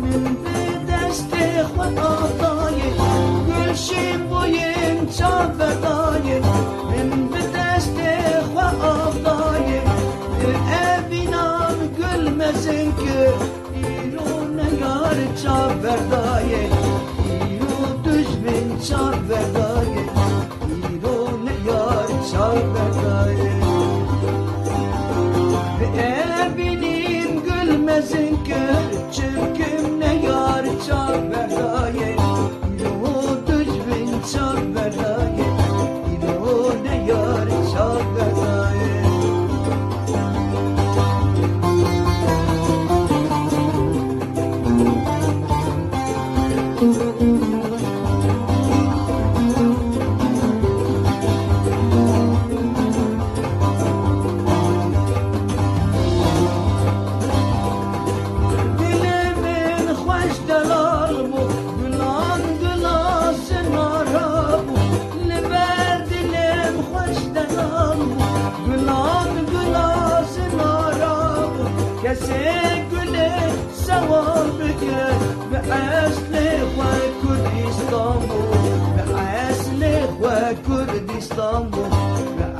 من بدستی خود آتایه گلشیم بویم چا بدایه من بدستی خود آتایه evینام gül mezin ki İro negar ça verdaye İro düzmin ça verdaye İro negar ça verdaye Evinim gül mezin ki çirkin negar ça verdaye İro düzmin ça verdaye İro negar ça verdaye Kese güle seval bike ve asli ve Kürdistan'u ve asli ve Kürdistan'u ve